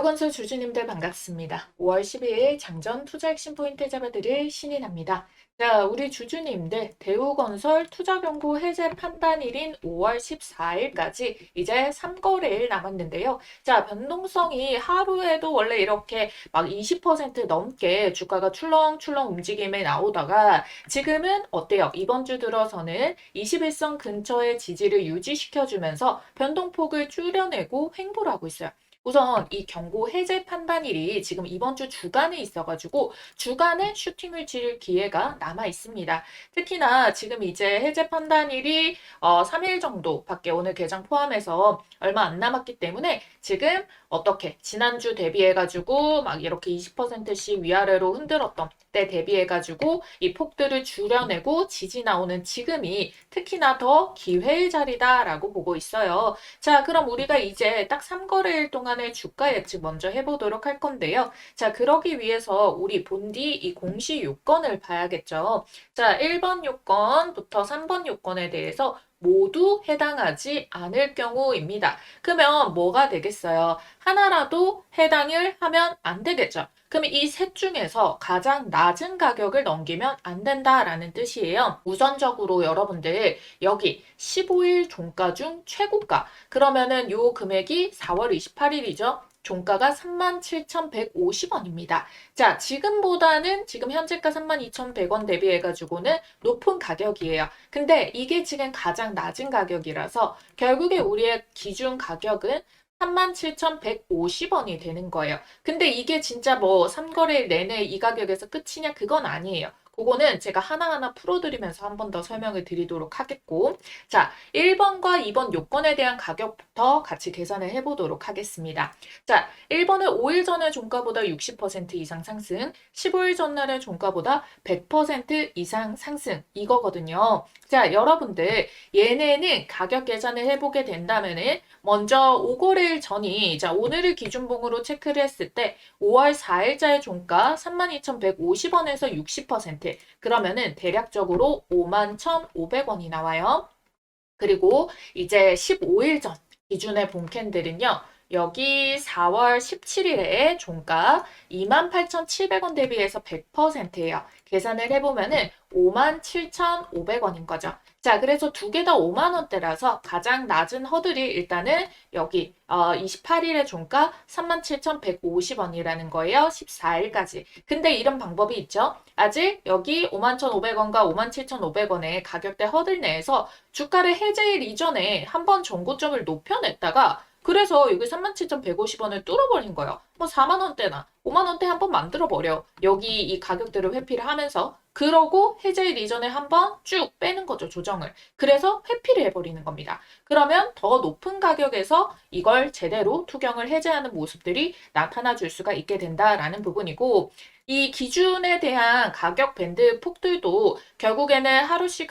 대우건설 주주님들 반갑습니다. 5월 12일 장전 투자 핵심 포인트 잡아드릴 신인합니다. 자, 우리 주주님들 대우건설 투자경고 해제 판단일인 5월 14일까지 이제 3거래일 남았는데요. 자, 변동성이 하루에도 원래 이렇게 막 20% 넘게 주가가 출렁출렁 움직임에 나오다가 지금은 어때요? 이번 주 들어서는 21선 근처의 지지를 유지시켜주면서 변동폭을 줄여내고 횡보를 하고 있어요. 우선 이 경고 해제 판단일이 지금 이번 주 주간에 있어가지고 주간에 슈팅을 칠 기회가 남아 있습니다. 특히나 지금 이제 해제 판단일이 3일 정도밖에 오늘 개장 포함해서 얼마 안 남았기 때문에 지금 어떻게 지난주 대비해가지고 막 이렇게 20%씩 위아래로 흔들었던 때 대비해가지고 이 폭들을 줄여내고 지지 나오는 지금이 특히나 더 기회의 자리다라고 보고 있어요. 자, 그럼 우리가 이제 딱 3거래일 동안의 주가 예측 먼저 해보도록 할 건데요. 자, 그러기 위해서 우리 본디 이 공시 요건을 봐야겠죠. 자, 1번 요건부터 3번 요건에 대해서 모두 해당하지 않을 경우입니다. 그러면 뭐가 되겠어요? 하나라도 해당을 하면 안 되겠죠. 그럼 이 셋 중에서 가장 낮은 가격을 넘기면 안 된다라는 뜻이에요. 우선적으로 여러분들 여기 15일 종가 중 최고가 그러면은 요 금액이 4월 28일이죠. 종가가 37,150원입니다. 자, 지금보다는 지금 현재가 32,100원 대비해가지고는 높은 가격이에요. 근데 이게 지금 가장 낮은 가격이라서 결국에 우리의 기준 가격은 37,150원이 되는 거예요. 근데 이게 진짜 뭐 3거래일 내내 이 가격에서 끝이냐? 그건 아니에요. 그거는 제가 하나하나 풀어드리면서 한 번 더 설명을 드리도록 하겠고 자, 1번과 2번 요건에 대한 가격부터 같이 계산을 해보도록 하겠습니다. 자, 1번은 5일 전의 종가보다 60% 이상 상승, 15일 전날의 종가보다 100% 이상 상승 이거거든요. 자, 여러분들 얘네는 가격 계산을 해보게 된다면은 먼저 5거래일 전이 자 오늘을 기준봉으로 체크를 했을 때 5월 4일자의 종가 32,150원에서 60% 그러면은 대략적으로 51,500원이 나와요. 그리고 이제 15일 전 기준의 본캔들은요. 여기 4월 17일에 종가 28,700원 대비해서 100%예요. 계산을 해보면은 57,500원인 거죠. 자, 그래서 두 개 다 5만 원대라서 가장 낮은 허들이 일단은 여기 28일의 종가 37,150원이라는 거예요. 14일까지. 근데 이런 방법이 있죠. 아직 여기 51,500원과 57,500원의 가격대 허들 내에서 주가를 해제일 이전에 한번 전고점을 높여냈다가 그래서 여기 37,150원을 뚫어버린 거예요. 뭐 4만 원대나 5만 원대 한번 만들어버려. 여기 이 가격대를 회피를 하면서 그러고 해제일 이전에 한번 쭉 빼는 거죠, 조정을. 그래서 회피를 해버리는 겁니다. 그러면 더 높은 가격에서 이걸 제대로 투경을 해제하는 모습들이 나타나 줄 수가 있게 된다라는 부분이고 이 기준에 대한 가격 밴드 폭들도 결국에는 하루씩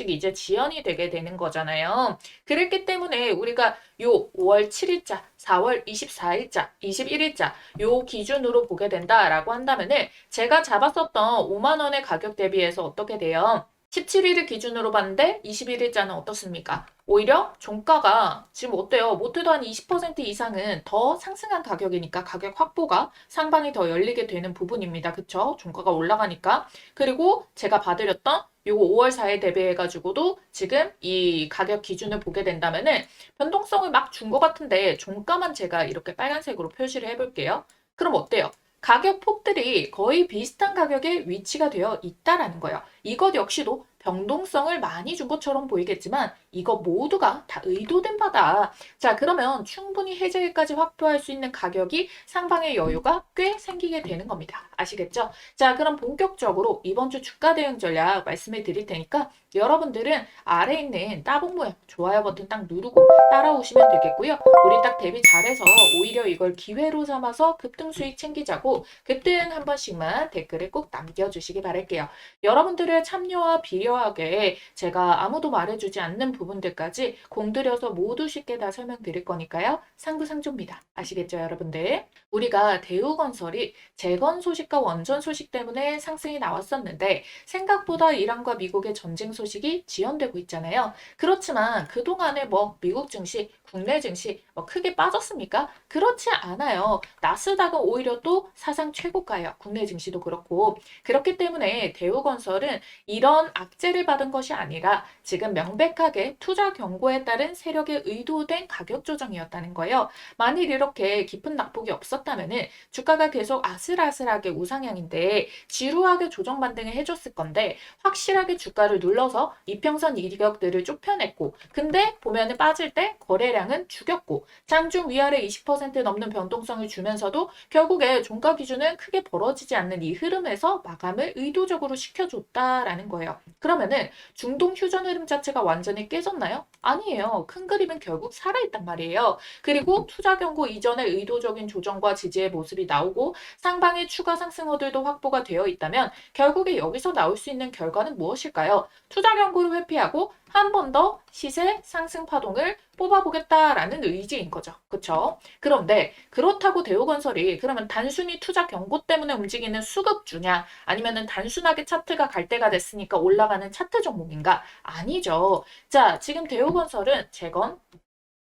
이제 지연이 되게 되는 거잖아요. 그랬기 때문에 우리가 요 5월 7일자, 4월 24일자, 21일자 요 기준으로 보게 된다라고 한다면은 제가 잡았었던 5만 원의 가격 대비해서 어떻게 돼요? 17일을 기준으로 봤는데 21일자는 어떻습니까? 오히려 종가가 지금 어때요? 못해도 한 20% 이상은 더 상승한 가격이니까 가격 확보가 상방이 더 열리게 되는 부분입니다. 그쵸? 종가가 올라가니까. 그리고 제가 봐드렸던 요거 5월 4일 대비해가지고도 지금 이 가격 기준을 보게 된다면은 변동성을 막 준 것 같은데 종가만 제가 이렇게 빨간색으로 표시를 해볼게요. 그럼 어때요? 가격 폭들이 거의 비슷한 가격에 위치가 되어 있다라는 거예요. 이것 역시도 변동성을 많이 준 것처럼 보이겠지만 이거 모두가 다 의도된 바다. 자, 그러면 충분히 해제일까지 확보할 수 있는 가격이 상방의 여유가 꽤 생기게 되는 겁니다. 아시겠죠? 자, 그럼 본격적으로 이번 주 주가 대응 전략 말씀을 드릴 테니까 여러분들은 아래에 있는 따봉 모양 좋아요 버튼 딱 누르고 따라오시면 되겠고요. 우리 딱 대비 잘해서 오히려 이걸 기회로 삼아서 급등 수익 챙기자고 급등 한 번씩만 댓글을 꼭 남겨주시기 바랄게요. 여러분들의 참여와 비려 디테일하게 제가 아무도 말해주지 않는 부분들까지 공들여서 모두 쉽게 다 설명드릴 거니까요. 상부상조입니다. 아시겠죠, 여러분들? 우리가 대우건설이 재건 소식과 원전 소식 때문에 상승이 나왔었는데 생각보다 이란과 미국의 전쟁 소식이 지연되고 있잖아요. 그렇지만 그동안에 뭐 미국 증시, 국내 증시 뭐 크게 빠졌습니까? 그렇지 않아요. 나스닥은 오히려 또 사상 최고가예요. 국내 증시도 그렇고. 그렇기 때문에 대우건설은 이런 악재를 받은 것이 아니라 지금 명백하게 투자 경고에 따른 세력의 의도된 가격 조정이었다는 거예요. 만일 이렇게 깊은 낙폭이 없었다면은 주가가 계속 아슬아슬하게 우상향인데 지루하게 조정 반등을 해줬을 건데 확실하게 주가를 눌러서 이평선 이격들을 좁혀냈고 근데 보면은 빠질 때 거래량은 죽였고 장중 위아래 20% 넘는 변동성을 주면서도 결국에 종가 기준은 크게 벌어지지 않는 이 흐름에서 마감을 의도적으로 시켜줬다라는 거예요. 그러면은 중동 휴전 흐름 자체가 완전히 깨졌나요? 아니에요. 큰 그림은 결국 살아있단 말이에요. 그리고 투자 경고 이전의 의도적인 조정과 지지의 모습이 나오고 상방의 추가 상승어들도 확보가 되어 있다면 결국에 여기서 나올 수 있는 결과는 무엇일까요? 투자 경고를 회피하고 한 번 더 시세 상승 파동을 뽑아보겠다라는 의지인 거죠. 그렇죠? 그런데 그렇다고 대우건설이 그러면 단순히 투자 경고 때문에 움직이는 수급주냐 아니면은 단순하게 차트가 갈 때가 됐으니까 올라가는 차트 종목인가? 아니죠. 자, 지금 대우건설은 재건,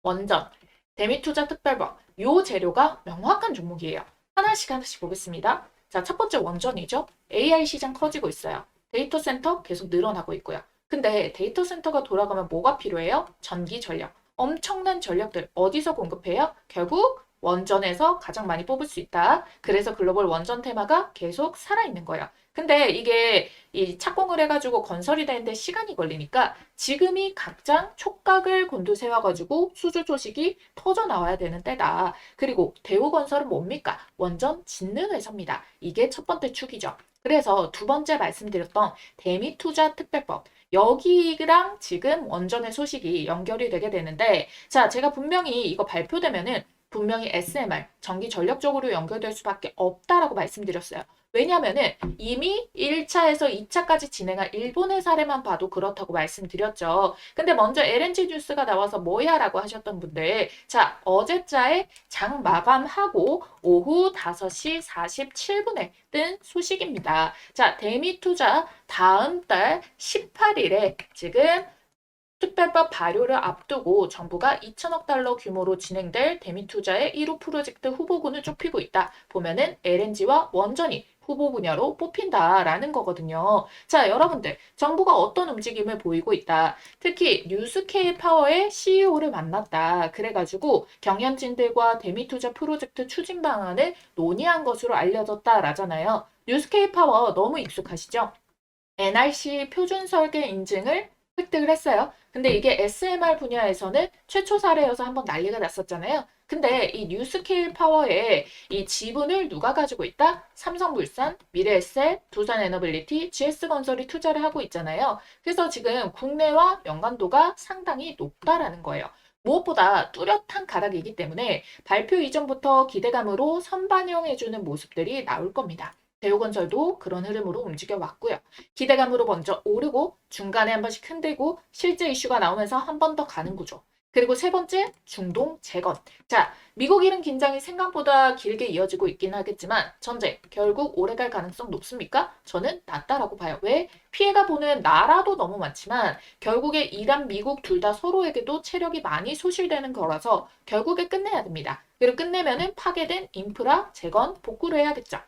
원전, 대미투자 특별법 요 재료가 명확한 종목이에요. 하나씩 보겠습니다. 자, 첫 번째 원전이죠. AI 시장 커지고 있어요. 데이터 센터 계속 늘어나고 있고요. 근데 데이터 센터가 돌아가면 뭐가 필요해요? 전기 전력. 엄청난 전력들 어디서 공급해요? 결국 원전에서 가장 많이 뽑을 수 있다. 그래서 글로벌 원전 테마가 계속 살아있는 거예요. 근데 이게 이 착공을 해가지고 건설이 되는데 시간이 걸리니까 지금이 각장 촉각을 곤두세워가지고 수주 소식이 터져 나와야 되는 때다. 그리고 대우건설은 뭡니까? 원전 짓는 회사입니다. 이게 첫 번째 축이죠. 그래서 두 번째 말씀드렸던 대미투자 특별법 여기랑 지금 원전의 소식이 연결이 되게 되는데 자 제가 분명히 이거 발표되면은 분명히 SMR 전기 전력 쪽으로 연결될 수밖에 없다라고 말씀드렸어요. 왜냐면은 이미 1차에서 2차까지 진행한 일본의 사례만 봐도 그렇다고 말씀드렸죠. 근데 먼저 LNG 뉴스가 나와서 뭐야 라고 하셨던 분들 자 어제자에 장 마감하고 오후 5시 47분에 뜬 소식입니다. 자 대미투자 다음 달 18일에 지금 특별법 발효를 앞두고 정부가 2천억 달러 규모로 진행될 대미투자의 1호 프로젝트 후보군을 좁히고 있다. 보면은 LNG와 원전이 후보 분야로 뽑힌다라는 거거든요. 자, 여러분들, 정부가 어떤 움직임을 보이고 있다. 특히 뉴스케이 파워의 CEO를 만났다. 그래가지고 경영진들과 대미투자 프로젝트 추진 방안을 논의한 것으로 알려졌다라잖아요. 뉴스케이 파워 너무 익숙하시죠? NRC 표준 설계 인증을 획득을 했어요. 근데 이게 SMR 분야에서는 최초 사례여서 한번 난리가 났었잖아요. 근데 이 뉴스케일 파워에 이 지분을 누가 가지고 있다? 삼성물산, 미래에셋, 두산에너빌리티, GS건설이 투자를 하고 있잖아요. 그래서 지금 국내와 연관도가 상당히 높다라는 거예요. 무엇보다 뚜렷한 가락이기 때문에 발표 이전부터 기대감으로 선반영해주는 모습들이 나올 겁니다. 대우건설도 그런 흐름으로 움직여 왔고요. 기대감으로 먼저 오르고 중간에 한 번씩 흔들고 실제 이슈가 나오면서 한 번 더 가는 구조. 그리고 세 번째, 중동 재건. 자, 미국 이름 긴장이 생각보다 길게 이어지고 있긴 하겠지만 전쟁 결국 오래 갈 가능성 높습니까? 저는 낮다라고 봐요. 왜? 피해가 보는 나라도 너무 많지만 결국에 이란, 미국 둘 다 서로에게도 체력이 많이 소실되는 거라서 결국에 끝내야 됩니다. 그리고 끝내면은 파괴된 인프라 재건 복구를 해야겠죠.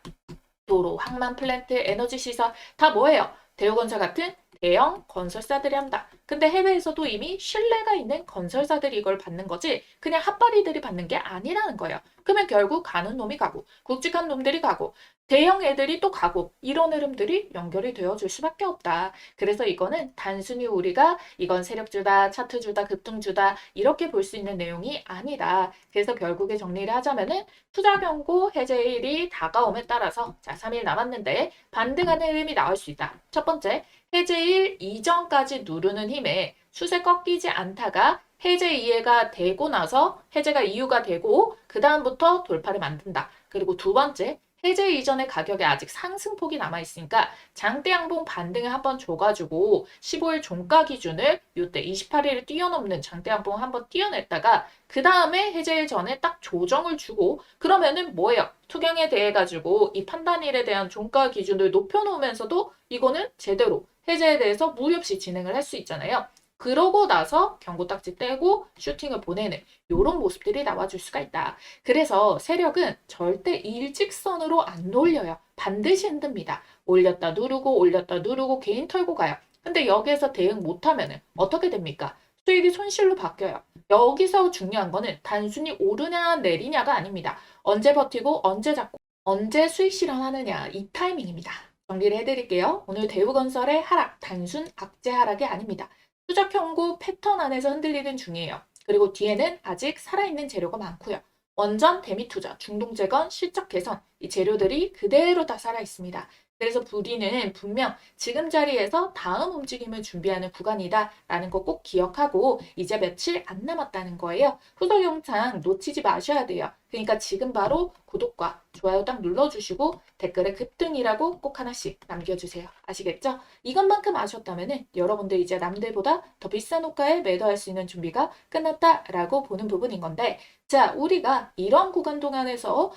도로, 항만 플랜트, 에너지 시설 다 뭐예요? 대우건설 같은 대형 건설사들이 한다. 근데 해외에서도 이미 신뢰가 있는 건설사들이 이걸 받는 거지 그냥 핫바리들이 받는 게 아니라는 거예요. 그러면 결국 가는 놈이 가고 굵직한 놈들이 가고 대형 애들이 또 가고 이런 흐름들이 연결이 되어줄 수밖에 없다. 그래서 이거는 단순히 우리가 이건 세력주다, 차트주다, 급등주다 이렇게 볼 수 있는 내용이 아니다. 그래서 결국에 정리를 하자면은 투자 경고 해제일이 다가옴에 따라서 자 3일 남았는데 반등하는 흐름이 나올 수 있다. 첫 번째 해제일 이전까지 누르는 힘에 수세 꺾이지 않다가 해제 이해가 되고 나서 해제가 이유가 되고 그 다음부터 돌파를 만든다. 그리고 두 번째 해제 이전의 가격에 아직 상승폭이 남아있으니까 장대 양봉 반등을 한번 줘가지고 15일 종가 기준을 이때 28일을 뛰어넘는 장대 양봉을 한번 뛰어냈다가 그 다음에 해제일 전에 딱 조정을 주고 그러면은 뭐예요? 투경에 대해 가지고 이 판단일에 대한 종가 기준을 높여놓으면서도 이거는 제대로 해제에 대해서 무리 없이 진행을 할 수 있잖아요. 그러고 나서 경고 딱지 떼고 슈팅을 보내는 이런 모습들이 나와줄 수가 있다. 그래서 세력은 절대 일직선으로 안 올려요. 반드시 흔듭니다. 올렸다 누르고 개인 털고 가요. 근데 여기에서 대응 못하면 어떻게 됩니까? 수익이 손실로 바뀌어요. 여기서 중요한 거는 단순히 오르냐 내리냐가 아닙니다. 언제 버티고 언제 잡고 언제 수익 실현하느냐 이 타이밍입니다. 정리를 해드릴게요. 오늘 대우건설의 하락 단순 악재 하락이 아닙니다. 투자 경고 패턴 안에서 흔들리는 중이에요. 그리고 뒤에는 아직 살아있는 재료가 많고요. 원전, 대미투자, 중동재건, 실적 개선 이 재료들이 그대로 다 살아있습니다. 그래서 우리는 분명 지금 자리에서 다음 움직임을 준비하는 구간이다라는 거 꼭 기억하고 이제 며칠 안 남았다는 거예요. 후속 영상 놓치지 마셔야 돼요. 그러니까 지금 바로 구독과 좋아요 딱 눌러주시고 댓글에 급등이라고 꼭 하나씩 남겨주세요. 아시겠죠? 이것만큼 아셨다면 여러분들 이제 남들보다 더 비싼 호가에 매도할 수 있는 준비가 끝났다라고 보는 부분인 건데 자, 우리가 이런 구간 동안에서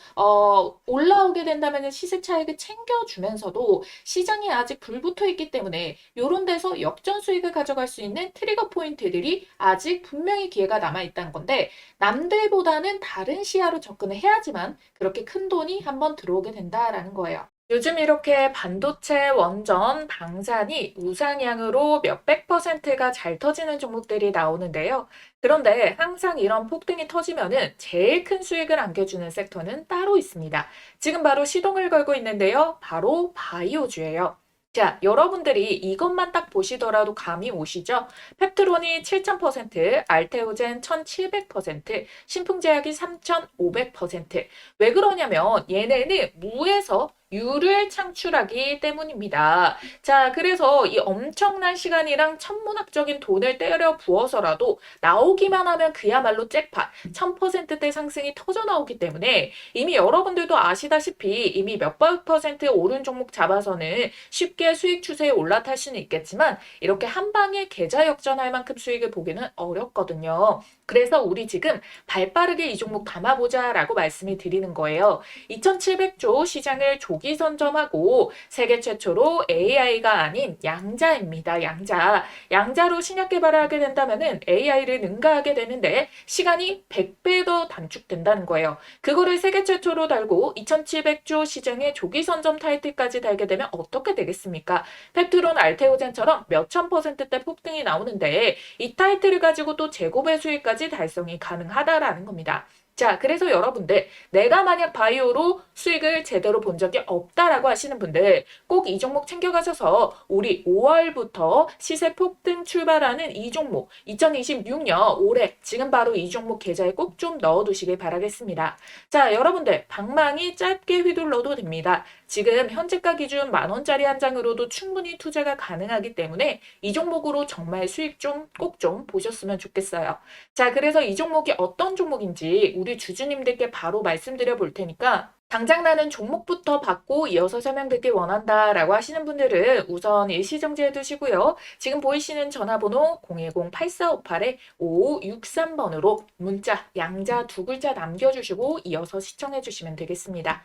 올라오게 된다면 시세 차익을 챙겨주면서도 시장이 아직 불붙어 있기 때문에 이런 데서 역전 수익을 가져갈 수 있는 트리거 포인트들이 아직 분명히 기회가 남아있다는 건데 남들보다는 다른 시야로 접근을 해야지만 그렇게 큰 돈이 한번 들어오게 된다라는 거예요. 요즘 이렇게 반도체, 원전, 방산이 우상향으로 몇백 퍼센트가 잘 터지는 종목들이 나오는데요. 그런데 항상 이런 폭등이 터지면은 제일 큰 수익을 안겨주는 섹터는 따로 있습니다. 지금 바로 시동을 걸고 있는데요. 바로 바이오주예요. 자, 여러분들이 이것만 딱 보시더라도 감이 오시죠? 펩트론이 7000%, 알테오젠 1700%, 신풍제약이 3500%. 왜 그러냐면 얘네는 무에서 유를 창출하기 때문입니다. 자, 그래서 이 엄청난 시간이랑 천문학적인 돈을 때려 부어서라도 나오기만 하면 그야말로 잭팟, 1000%대 상승이 터져 나오기 때문에 이미 여러분들도 아시다시피 이미 몇백 퍼센트 오른 종목 잡아서는 쉽게 수익 추세에 올라탈 수는 있겠지만 이렇게 한 방에 계좌 역전할 만큼 수익을 보기는 어렵거든요. 그래서 우리 지금 발빠르게 이 종목 담아보자 라고 말씀을 드리는 거예요. 2700조 시장을 조기 선점하고 세계 최초로 AI가 아닌 양자입니다. 양자. 양자로 신약 개발을 하게 된다면 AI를 능가하게 되는데 시간이 100배 더 단축된다는 거예요. 그거를 세계 최초로 달고 2700조 시장의 조기 선점 타이틀까지 달게 되면 어떻게 되겠습니까? 펩트론 알테오젠처럼 몇천 퍼센트대 폭등이 나오는데 이 타이틀을 가지고 또 재고배 수익까지 달성이 가능하다라는 겁니다. 자, 그래서 여러분들 내가 만약 바이오로 수익을 제대로 본 적이 없다라고 하시는 분들 꼭 이 종목 챙겨가셔서 우리 5월부터 시세 폭등 출발하는 이 종목 2026년 올해 지금 바로 이 종목 계좌에 꼭 좀 넣어두시길 바라겠습니다. 자, 여러분들 방망이 짧게 휘둘러도 됩니다. 지금 현재가 기준 10,000원짜리 한 장으로도 충분히 투자가 가능하기 때문에 이 종목으로 정말 수익 좀 꼭 좀 보셨으면 좋겠어요. 자, 그래서 이 종목이 어떤 종목인지 우리 주주님들께 바로 말씀드려 볼 테니까 당장 나는 종목부터 받고 이어서 설명드리길 원한다라고 하시는 분들은 우선 일시정지해 두시고요. 지금 보이시는 전화번호 010-8458-5563번으로 문자 양자 두 글자 남겨주시고 이어서 시청해 주시면 되겠습니다.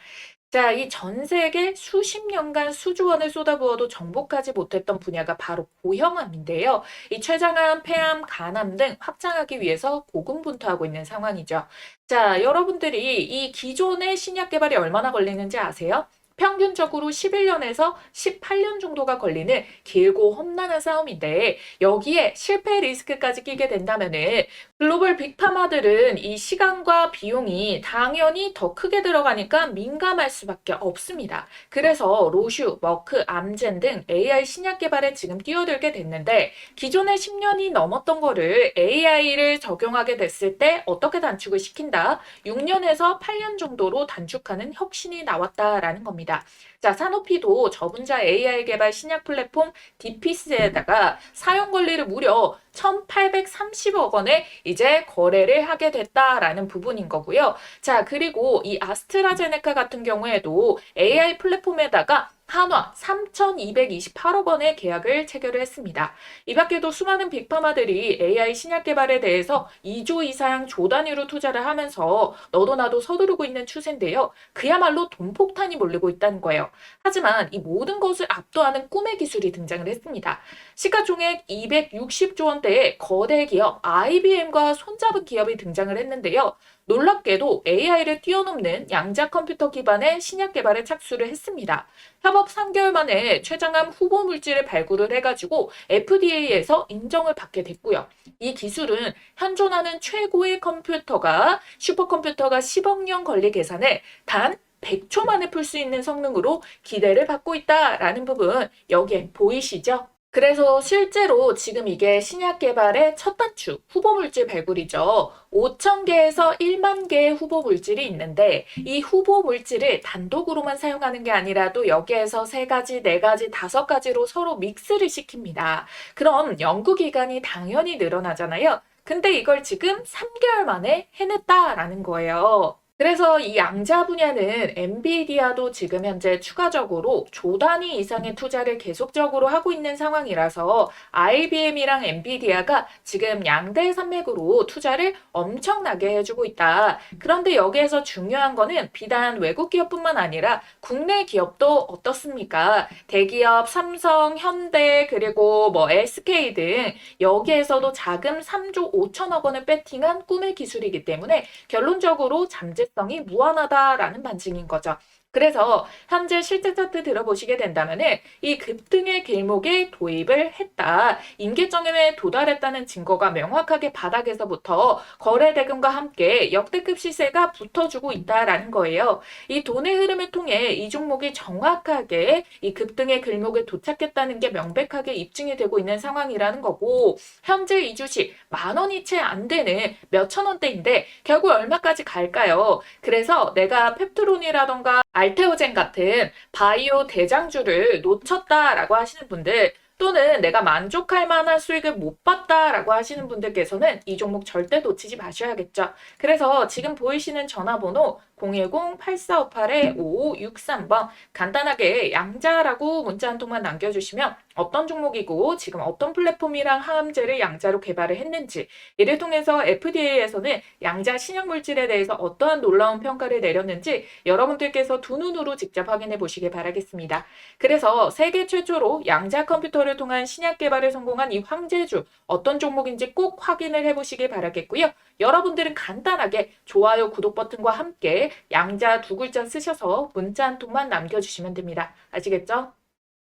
자, 이 전 세계 수십 년간 수조 원을 쏟아부어도 정복하지 못했던 분야가 바로 고형암인데요. 이 췌장암, 폐암, 간암 등 확장하기 위해서 고군분투하고 있는 상황이죠. 자, 여러분들이 이 기존의 신약 개발이 얼마나 걸리는지 아세요? 평균적으로 11년에서 18년 정도가 걸리는 길고 험난한 싸움인데 여기에 실패 리스크까지 끼게 된다면은 글로벌 빅파마들은 이 시간과 비용이 당연히 더 크게 들어가니까 민감할 수밖에 없습니다. 그래서 로슈, 머크, 암젠 등 AI 신약 개발에 지금 뛰어들게 됐는데 기존의 10년이 넘었던 거를 AI를 적용하게 됐을 때 어떻게 단축을 시킨다? 6년에서 8년 정도로 단축하는 혁신이 나왔다라는 겁니다. 자, 사노피도 저분자 AI 개발 신약 플랫폼 디피스에다가 사용 권리를 무려 1,830억 원에 이제 거래를 하게 됐다라는 부분인 거고요. 자, 그리고 이 아스트라제네카 같은 경우에도 AI 플랫폼에다가 한화 3,228억 원의 계약을 체결을 했습니다. 이 밖에도 수많은 빅파마들이 AI 신약 개발에 대해서 2조 이상 조 단위로 투자를 하면서 너도 나도 서두르고 있는 추세인데요. 그야말로 돈폭탄이 몰리고 있다는 거예요. 하지만 이 모든 것을 압도하는 꿈의 기술이 등장을 했습니다. 시가총액 260조 원대의 거대 기업 IBM과 손잡은 기업이 등장을 했는데요. 놀랍게도 AI를 뛰어넘는 양자 컴퓨터 기반의 신약 개발에 착수를 했습니다. 협업 3개월 만에 최장암 후보 물질을 발굴을 해가지고 FDA에서 인정을 받게 됐고요. 이 기술은 현존하는 최고의 슈퍼컴퓨터가 10억 년 권리 계산을 단 100초 만에 풀 수 있는 성능으로 기대를 받고 있다라는 부분 여기에 보이시죠? 그래서 실제로 지금 이게 신약 개발의 첫 단추, 후보 물질 발굴이죠. 5,000개에서 1만 개의 후보 물질이 있는데 이 후보 물질을 단독으로만 사용하는 게 아니라 또 여기에서 3가지, 4가지, 5가지로 서로 믹스를 시킵니다. 그럼 연구 기간이 당연히 늘어나잖아요. 근데 이걸 지금 3개월 만에 해냈다라는 거예요. 그래서 이 양자 분야는 엔비디아도 지금 현재 추가적으로 조 단위 이상의 투자를 계속적으로 하고 있는 상황이라서 IBM이랑 엔비디아가 지금 양대 산맥으로 투자를 엄청나게 해주고 있다. 그런데 여기에서 중요한 거는 비단 외국 기업뿐만 아니라 국내 기업도 어떻습니까? 대기업 삼성, 현대, 그리고 뭐 SK 등 여기에서도 자금 3조 5천억 원을 배팅한 꿈의 기술이기 때문에 결론적으로 잠재성이 무한하다라는 반증인 거죠. 그래서 현재 실제 차트 들어보시게 된다면은 이 급등의 길목에 도입을 했다. 임계점에 도달했다는 증거가 명확하게 바닥에서부터 거래 대금과 함께 역대급 시세가 붙어주고 있다라는 거예요. 이 돈의 흐름을 통해 이 종목이 정확하게 이 급등의 길목에 도착했다는 게 명백하게 입증이 되고 있는 상황이라는 거고 현재 이 주식 10,000원이 채 안 되는 몇천 원대인데 결국 얼마까지 갈까요? 그래서 내가 펩트론이라던가 알테오젠 같은 바이오 대장주를 놓쳤다라고 하시는 분들 또는 내가 만족할 만한 수익을 못 봤다라고 하시는 분들께서는 이 종목 절대 놓치지 마셔야겠죠. 그래서 지금 보이시는 전화번호 010-8458-5563번 간단하게 양자라고 문자 한 통만 남겨주시면 어떤 종목이고 지금 어떤 플랫폼이랑 항암제를 양자로 개발을 했는지 이를 통해서 FDA에서는 양자 신약 물질에 대해서 어떠한 놀라운 평가를 내렸는지 여러분들께서 두 눈으로 직접 확인해 보시길 바라겠습니다. 그래서 세계 최초로 양자 컴퓨터를 통한 신약 개발에 성공한 이 황제주 어떤 종목인지 꼭 확인을 해보시길 바라겠고요. 여러분들은 간단하게 좋아요, 구독 버튼과 함께 양자 2글자 쓰셔서 문자 한 통만 남겨주시면 됩니다. 아시겠죠?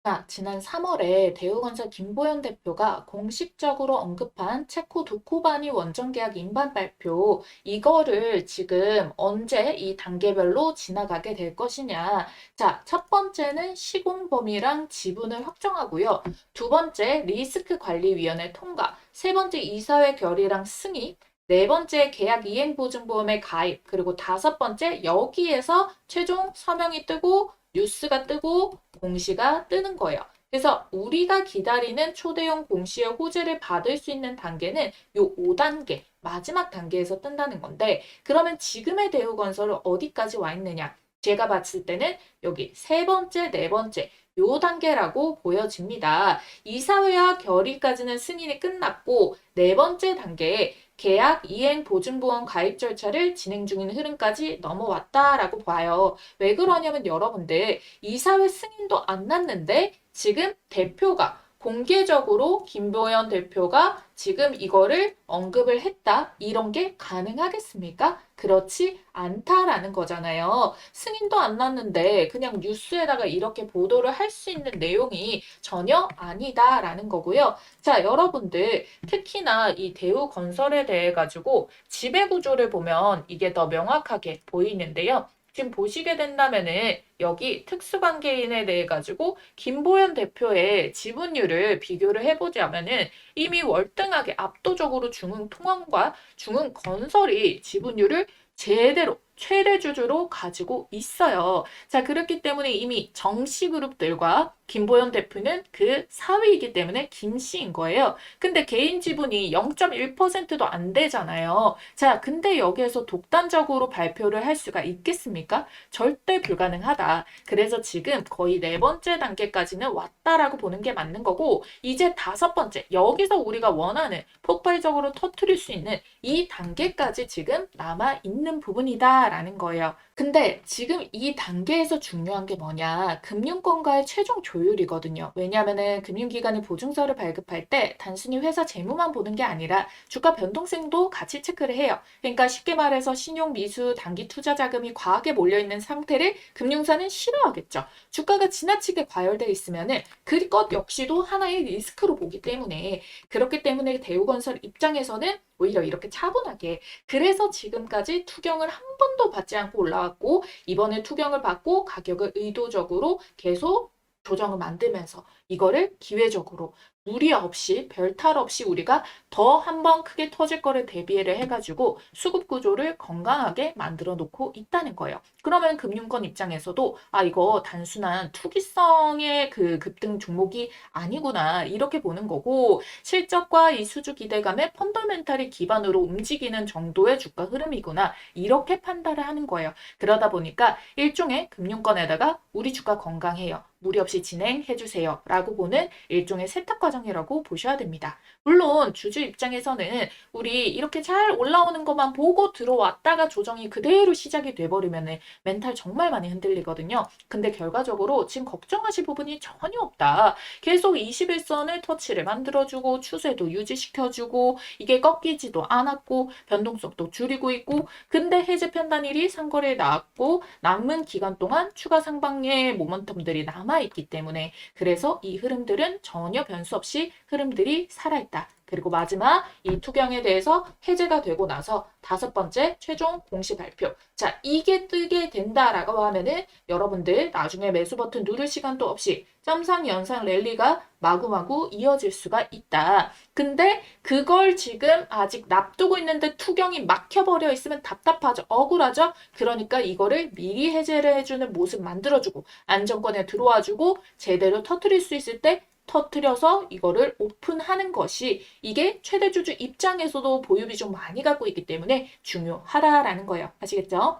자, 지난 3월에 대우건설 김보현 대표가 공식적으로 언급한 체코 두코바니 원전 계약 인반 발표, 이거를 지금 언제 이 단계별로 지나가게 될 것이냐. 자, 첫 번째는 시공 범위랑 지분을 확정하고요. 두 번째, 리스크 관리위원회 통과. 세 번째, 이사회 결의랑 승인. 네 번째, 계약 이행 보증보험의 가입. 그리고 다섯 번째, 여기에서 최종 서명이 뜨고 뉴스가 뜨고 공시가 뜨는 거예요. 그래서 우리가 기다리는 초대형 공시의 호재를 받을 수 있는 단계는 요 5단계, 마지막 단계에서 뜬다는 건데 그러면 지금의 대우건설은 어디까지 와 있느냐? 제가 봤을 때는 여기 세 번째, 네 번째 요 단계라고 보여집니다. 이사회와 결의까지는 승인이 끝났고 네 번째 단계에 계약 이행 보증보험 가입 절차를 진행 중인 흐름까지 넘어왔다라고 봐요. 왜 그러냐면 여러분들 이사회 승인도 안 났는데 지금 대표가 공개적으로 김보현 대표가 지금 이거를 언급을 했다. 이런 게 가능하겠습니까? 그렇지 않다라는 거잖아요. 승인도 안 났는데 그냥 뉴스에다가 이렇게 보도를 할 수 있는 내용이 전혀 아니다라는 거고요. 자, 여러분들 특히나 이 대우건설에 대해 가지고 지배구조를 보면 이게 더 명확하게 보이는데요. 지금 보시게 된다면은 여기 특수관계인에 대해 가지고 김보현 대표의 지분율을 비교를 해보자면은 이미 월등하게 압도적으로 중흥통합과 중흥건설이 지분율을 제대로 최대 주주로 가지고 있어요. 자, 그렇기 때문에 이미 정씨그룹들과 김보연 대표는 그 사위이기 때문에 김씨인 거예요. 근데 개인 지분이 0.1%도 안 되잖아요. 자, 근데 여기에서 독단적으로 발표를 할 수가 있겠습니까? 절대 불가능하다. 그래서 지금 거의 네 번째 단계까지는 왔다라고 보는 게 맞는 거고, 이제 다섯 번째, 여기서 우리가 원하는 폭발적으로 터트릴 수 있는 이 단계까지 지금 남아 있는 부분이다라는 거예요. 근데 지금 이 단계에서 중요한 게 뭐냐? 금융권과의 최종 조율이거든요. 왜냐하면은 금융기관이 보증서를 발급할 때 단순히 회사 재무만 보는 게 아니라 주가 변동성도 같이 체크를 해요. 그러니까 쉽게 말해서 신용 미수, 단기 투자 자금이 과하게 몰려있는 상태를 금융사는 싫어하겠죠. 주가가 지나치게 과열돼 있으면은 그것 역시도 하나의 리스크로 보기 때문에 그렇기 때문에 대우건설 입장에서는 오히려 이렇게 차분하게 그래서 지금까지 투경을 한 번도 받지 않고 올라왔고 이번에 투경을 받고 가격을 의도적으로 계속 조정을 만들면서 이거를 기회적으로 무리 없이 별탈 없이 우리가 더 한 번 크게 터질 거를 대비를 해가지고 수급 구조를 건강하게 만들어 놓고 있다는 거예요. 그러면 금융권 입장에서도 아 이거 단순한 투기성의 그 급등 종목이 아니구나 이렇게 보는 거고 실적과 이 수주 기대감의 펀더멘탈이 기반으로 움직이는 정도의 주가 흐름이구나 이렇게 판단을 하는 거예요. 그러다 보니까 일종의 금융권에다가 우리 주가 건강해요. 무리 없이 진행해 주세요. 라고 보는 일종의 세탁 과정이라고 보셔야 됩니다. 물론 주주 입장에서는 우리 이렇게 잘 올라오는 것만 보고 들어왔다가 조정이 그대로 시작이 돼버리면 멘탈 정말 많이 흔들리거든요. 근데 결과적으로 지금 걱정하실 부분이 전혀 없다. 계속 21선을 터치를 만들어주고 추세도 유지시켜주고 이게 꺾이지도 않았고 변동성도 줄이고 있고 근데 해제 판단일이 상거래에 나왔고 남은 기간 동안 추가 상방의 모멘텀들이 남아있기 때문에 그래서 이 흐름들은 전혀 변수 없이 흐름들이 살아있다. 그리고 마지막 이 투경에 대해서 해제가 되고 나서 다섯 번째 최종 공시 발표. 자, 이게 뜨게 된다라고 하면은 여러분들 나중에 매수 버튼 누를 시간도 없이 점상 연상 랠리가 마구마구 이어질 수가 있다. 근데 그걸 지금 아직 납두고 있는데 투경이 막혀버려 있으면 답답하죠. 억울하죠? 그러니까 이거를 미리 해제를 해주는 모습 만들어주고 안정권에 들어와주고 제대로 터트릴 수 있을 때 터트려서 이거를 오픈하는 것이 이게 최대주주 입장에서도 보유 비중 많이 갖고 있기 때문에 중요하다라는 거예요. 아시겠죠?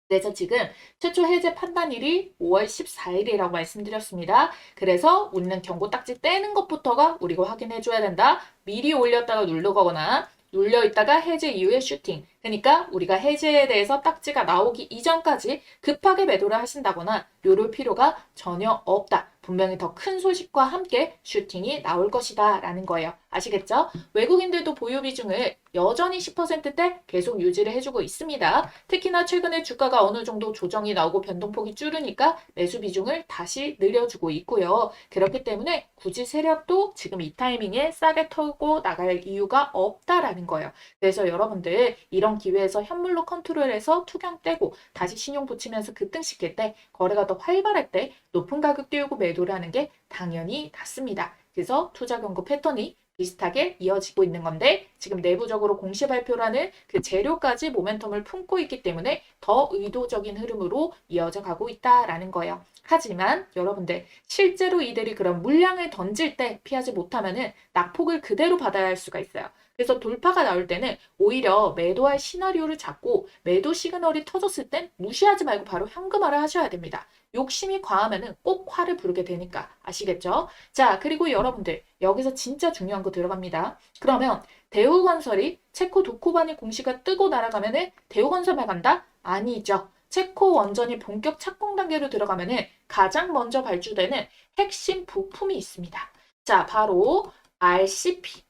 그래서 지금 최초 해제 판단일이 5월 14일이라고 말씀드렸습니다. 그래서 우리는 경고 딱지 떼는 것부터가 우리가 확인해 줘야 된다. 미리 올렸다가 누르거나 눌려 있다가 해제 이후에 슈팅. 그러니까 우리가 해제에 대해서 딱지가 나오기 이전까지 급하게 매도를 하신다거나 요럴 필요가 전혀 없다. 분명히 더 큰 소식과 함께 슈팅이 나올 것이다 라는 거예요. 아시겠죠? 외국인들도 보유 비중을 여전히 10%대 계속 유지를 해주고 있습니다. 특히나 최근에 주가가 어느 정도 조정이 나오고 변동폭이 줄으니까 매수 비중을 다시 늘려주고 있고요. 그렇기 때문에 굳이 세력도 지금 이 타이밍에 싸게 털고 나갈 이유가 없다라는 거예요. 그래서 여러분들 이런 기회에서 현물로 컨트롤해서 투경 떼고 다시 신용 붙이면서 급등시킬 때 거래가 더 활발할 때 높은 가격 띄우고 매도를 하는 게 당연히 낫습니다. 그래서 투자 경고 패턴이 비슷하게 이어지고 있는 건데 지금 내부적으로 공시 발표라는 그 재료까지 모멘텀을 품고 있기 때문에 더 의도적인 흐름으로 이어져 가고 있다라는 거예요. 하지만 여러분들 실제로 이들이 그런 물량을 던질 때 피하지 못하면은 낙폭을 그대로 받아야 할 수가 있어요. 그래서 돌파가 나올 때는 오히려 매도할 시나리오를 잡고 매도 시그널이 터졌을 땐 무시하지 말고 바로 현금화를 하셔야 됩니다. 욕심이 과하면은 꼭 화를 부르게 되니까 아시겠죠? 자, 그리고 여러분들 여기서 진짜 중요한 거 들어갑니다. 그러면 대우건설이 체코 도코바니 공시가 뜨고 날아가면은 대우건설만 간다? 아니죠. 체코 원전이 본격 착공 단계로 들어가면은 가장 먼저 발주되는 핵심 부품이 있습니다. 자, 바로 RCP.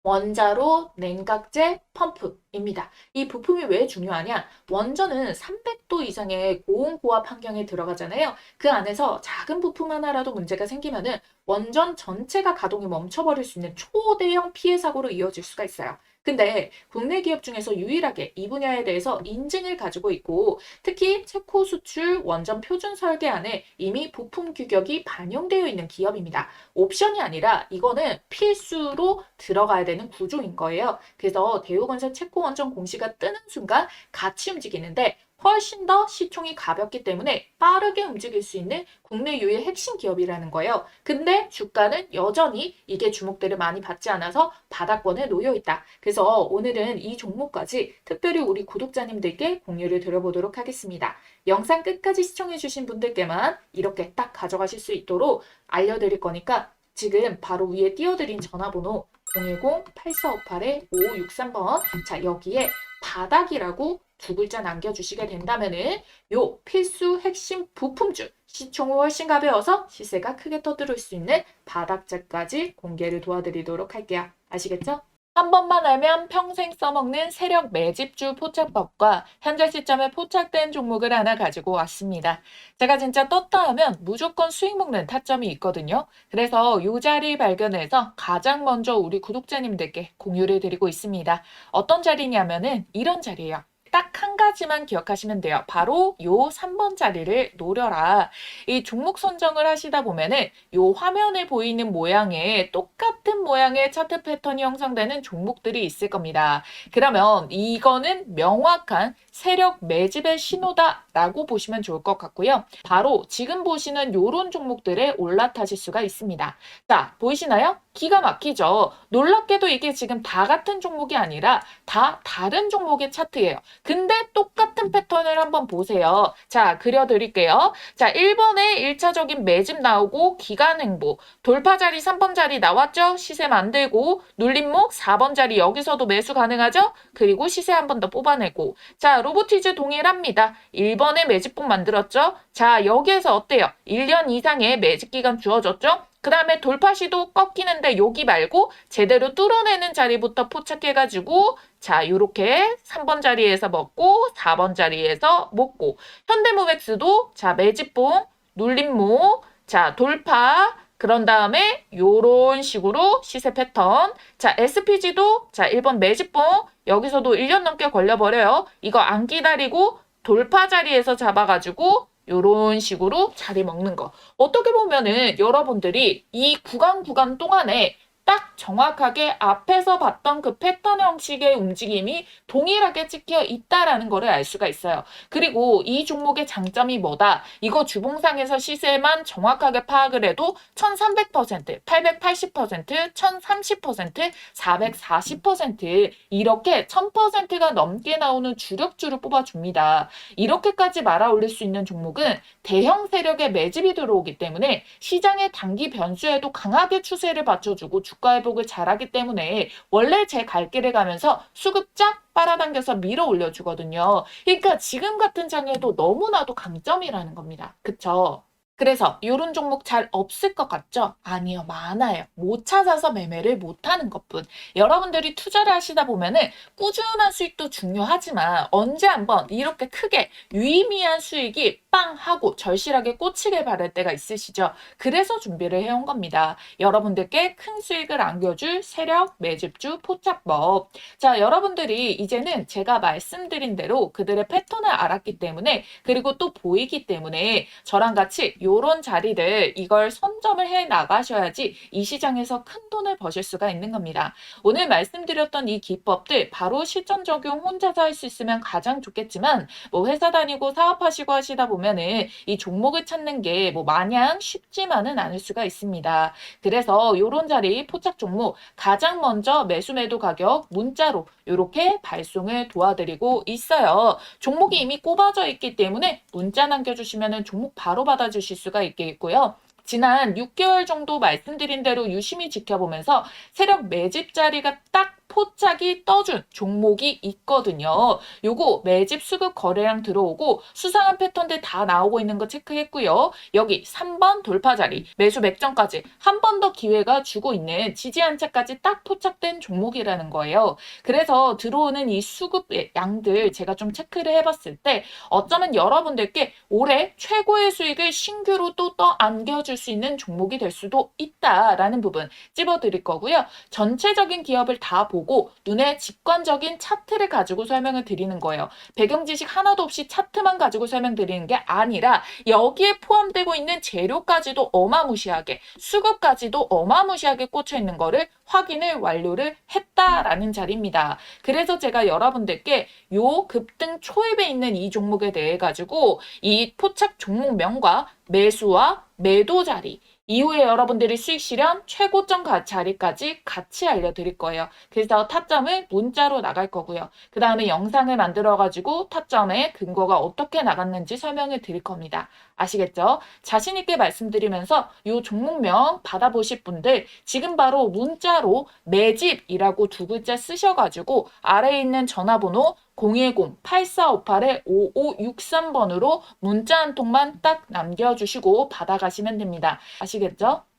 원자로 냉각제 펌프입니다. 이 부품이 왜 중요하냐? 원전은 300도 이상의 고온고압 환경에 들어가잖아요. 그 안에서 작은 부품 하나라도 문제가 생기면은 원전 전체가 가동이 멈춰버릴 수 있는 초대형 피해 사고로 이어질 수가 있어요. 근데 국내 기업 중에서 유일하게 이 분야에 대해서 인증을 가지고 있고 특히 체코 수출 원전 표준 설계안에 이미 부품 규격이 반영되어 있는 기업입니다. 옵션이 아니라 이거는 필수로 들어가야 되는 구조인 거예요. 그래서 대우건설 체코 원전 공시가 뜨는 순간 같이 움직이는데 훨씬 더 시총이 가볍기 때문에 빠르게 움직일 수 있는 국내 유일 핵심 기업이라는 거예요. 근데 주가는 여전히 이게 주목들을 많이 받지 않아서 바닥권에 놓여 있다. 그래서 오늘은 이 종목까지 특별히 우리 구독자님들께 공유를 드려보도록 하겠습니다. 영상 끝까지 시청해주신 분들께만 이렇게 딱 가져가실 수 있도록 알려드릴 거니까 지금 바로 위에 띄워드린 전화번호 010-8458-5563번. 자, 여기에 바닥이라고 두 글자 남겨주시게 된다면은 요 필수 핵심 부품주 시총이 훨씬 가벼워서 시세가 크게 떠들을 수 있는 바닥재까지 공개를 도와드리도록 할게요. 아시겠죠? 한 번만 알면 평생 써먹는 세력 매집주 포착법과 현재 시점에 포착된 종목을 하나 가지고 왔습니다. 제가 진짜 떴다 하면 무조건 수익 먹는 타점이 있거든요. 그래서 이 자리 발견해서 가장 먼저 우리 구독자님들께 공유를 드리고 있습니다. 어떤 자리냐면은 이런 자리예요. 딱 한 가지만 기억하시면 돼요. 바로 요 3번 자리를 노려라. 이 종목 선정을 하시다 보면은 요 화면에 보이는 모양의 똑같은 모양의 차트 패턴이 형성되는 종목들이 있을 겁니다. 그러면 이거는 명확한 세력 매집의 신호다라고 보시면 좋을 것 같고요. 바로 지금 보시는 요런 종목들에 올라타실 수가 있습니다. 자, 보이시나요? 기가 막히죠. 놀랍게도 이게 지금 다 같은 종목이 아니라 다 다른 종목의 차트예요. 근데 똑같은 패턴을 한번 보세요. 자, 그려드릴게요. 자, 1번에 1차적인 매집 나오고 기간 횡보, 돌파 자리 3번 자리 나왔죠? 시세 만들고 눌림목 4번 자리 여기서도 매수 가능하죠? 그리고 시세 한 번 더 뽑아내고. 자, 로보티즈 동일합니다. 1번에 매집봉 만들었죠? 자, 여기에서 어때요? 1년 이상의 매집 기간 주어졌죠? 그 다음에 돌파 시도 꺾이는데 여기 말고 제대로 뚫어내는 자리부터 포착해가지고 자, 요렇게 3번 자리에서 먹고 4번 자리에서 먹고 현대모맥스도 자, 매집봉, 눌림목, 자, 돌파 그런 다음에 요런 식으로 시세 패턴. 자, SPG도 자, 1번 매집봉 여기서도 1년 넘게 걸려버려요. 이거 안 기다리고 돌파 자리에서 잡아가지고 요런 식으로 자리 먹는 거. 어떻게 보면은 여러분들이 이 구간 동안에 딱 정확하게 앞에서 봤던 그 패턴 형식의 움직임이 동일하게 찍혀 있다라는 거를 알 수가 있어요. 그리고 이 종목의 장점이 뭐다? 이거 주봉상에서 시세만 정확하게 파악을 해도 1300%, 880%, 1030%, 440% 이렇게 1000%가 넘게 나오는 주력주를 뽑아줍니다. 이렇게까지 말아 올릴 수 있는 종목은 대형 세력의 매집이 들어오기 때문에 시장의 단기 변수에도 강하게 추세를 받쳐주고 주가 회복을 잘하기 때문에 원래 제 갈 길을 가면서 수급 쫙 빨아당겨서 밀어 올려주거든요. 그러니까 지금 같은 장에도 너무나도 강점이라는 겁니다. 그쵸? 그래서 이런 종목 잘 없을 것 같죠? 아니요, 많아요. 못 찾아서 매매를 못하는 것뿐. 여러분들이 투자를 하시다 보면은 꾸준한 수익도 중요하지만 언제 한번 이렇게 크게 유의미한 수익이 빵 하고 절실하게 꽂히길 바랄 때가 있으시죠? 그래서 준비를 해온 겁니다. 여러분들께 큰 수익을 안겨줄 세력 매집주 포착법. 자, 여러분들이 이제는 제가 말씀드린 대로 그들의 패턴을 알았기 때문에 그리고 또 보이기 때문에 저랑 같이 요런 자리를 이걸 선점을 해 나가셔야지 이 시장에서 큰 돈을 버실 수가 있는 겁니다. 오늘 말씀드렸던 이 기법들 바로 실전 적용 혼자서 할 수 있으면 가장 좋겠지만 뭐 회사 다니고 사업하시고 하시다 보면은 이 종목을 찾는 게 뭐 마냥 쉽지만은 않을 수가 있습니다. 그래서 요런 자리 포착 종목 가장 먼저 매수 매도 가격 문자로 이렇게 발송을 도와드리고 있어요. 종목이 이미 꼽아져 있기 때문에 문자 남겨주시면 종목 바로 받아주실 수가 있겠고요. 지난 6개월 정도 말씀드린 대로 유심히 지켜보면서 세력 매집 자리가 딱 포착이 떠준 종목이 있거든요. 요거 매집 수급 거래량 들어오고 수상한 패턴들 다 나오고 있는 거 체크했고요. 여기 3번 돌파 자리 매수 맥점까지 한 번 더 기회가 주고 있는 지지 한차까지 딱 포착된 종목이라는 거예요. 그래서 들어오는 이 수급의 양들 제가 좀 체크를 해봤을 때 어쩌면 여러분들께 올해 최고의 수익을 신규로 또 안겨줄 수 있는 종목이 될 수도 있다라는 부분 찝어드릴 거고요. 전체적인 기업을 다 보고 눈에 직관적인 차트를 가지고 설명을 드리는 거예요. 배경 지식 하나도 없이 차트만 가지고 설명드리는 게 아니라 여기에 포함되고 있는 재료까지도 어마무시하게, 수급까지도 어마무시하게 꽂혀 있는 거를 확인을 완료를 했다라는 자리입니다. 그래서 제가 여러분들께 요 급등 초입에 있는 이 종목에 대해 가지고 이 포착 종목명과 매수와 매도 자리, 이후에 여러분들이 수익 실현 최고점 자리까지 같이 알려드릴 거예요. 그래서 타점을 문자로 나갈 거고요. 그 다음에 영상을 만들어가지고 타점의 근거가 어떻게 나갔는지 설명을 드릴 겁니다. 아시겠죠? 자신 있게 말씀드리면서 이 종목명 받아보실 분들 지금 바로 문자로 매집이라고 두 글자 쓰셔가지고 아래에 있는 전화번호 010-8458-5563번으로 문자 한 통만 딱 남겨주시고 받아가시면 됩니다. 아시겠죠?